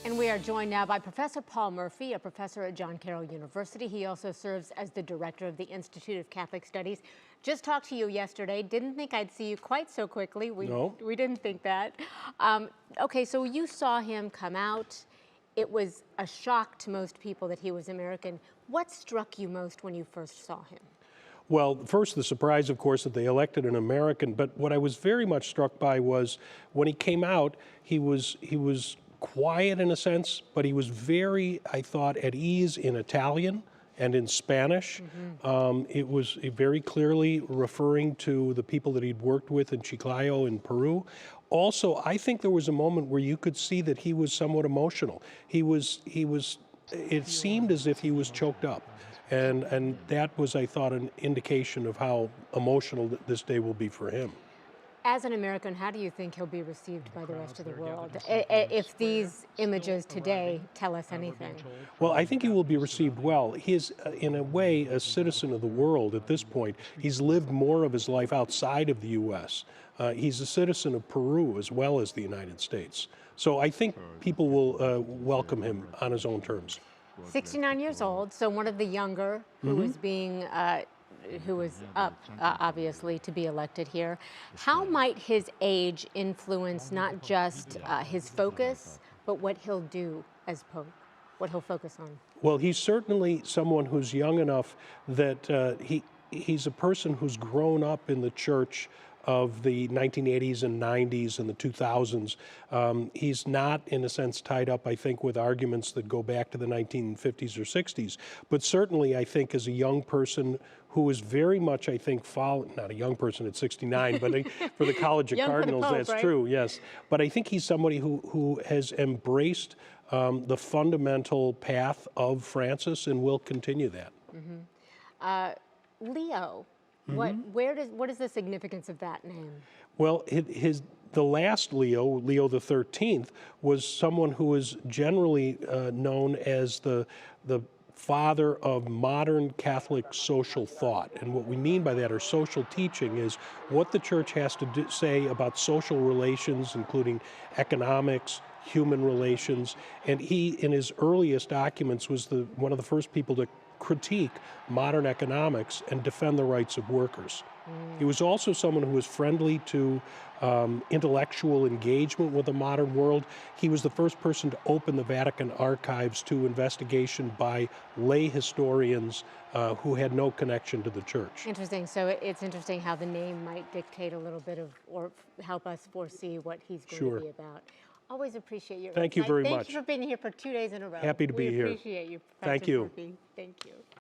And we are joined now by Professor Paul Murphy, a professor at Carroll University. He also serves as the director of the Institute of Catholic Studies. Just talked to you yesterday. Didn't think I'd see you quite so quickly. We didn't think that. Okay, so you saw him come out. It was a shock to most people that he was American. What struck you most when you first saw him? Well, first, the surprise, of course, that they elected an American. But what I was very much struck by was when he came out, he was quiet in a sense, but he was very, I thought, at ease in Italian and in Spanish. It was very clearly referring to the people that he'd worked with in Chiclayo in Peru. Also, I think there was a moment where you could see that he was somewhat emotional. It seemed as if he was choked up. And that was, I thought, an indication of how emotional this day will be for him. As an American, how do you think he'll be received by the rest of the world, if these images today tell us anything? Well, I think he will be received well. He is, in a way, a citizen of the world at this point. He's lived more of his life outside of the U.S. He's a citizen of Peru as well as the United States. So I think people will welcome him on his own terms. 69 years old, so one of the younger who is being who is up, obviously, to be elected here. How might his age influence not just his focus, but what he'll do as Pope, what he'll focus on? Well, he's certainly someone who's young enough that he's a person who's grown up in the church of the 1980s and 90s and the 2000s. He's not, in a sense, tied up, I think, with arguments that go back to the 1950s or 60s. But certainly, I think, as a young person who is very much, I think, not a young person at 69, but for the College of Cardinals, Pope, that's right? true, yes. But I think he's somebody who has embraced the fundamental path of Francis and will continue that. Leo. What is the significance of that name? Well, the last Leo, Leo XIII, was someone who is generally known as the father of modern Catholic social thought. And what we mean by that, or social teaching, is what the church has to say about social relations, including economics, human relations. And he, in his earliest documents, was one of the first people to critique modern economics and defend the rights of workers. He was also someone who was friendly to intellectual engagement with the modern world. He was the first person to open the Vatican archives to investigation by lay historians who had no connection to the church. Interesting. So it's interesting how the name might dictate a little bit of, or help us foresee what he's going to be about. Always appreciate your Thank you very much. Thank you for being here for 2 days in a row. Happy to be here. We appreciate you, Professor Thank you. Murphy. Thank you.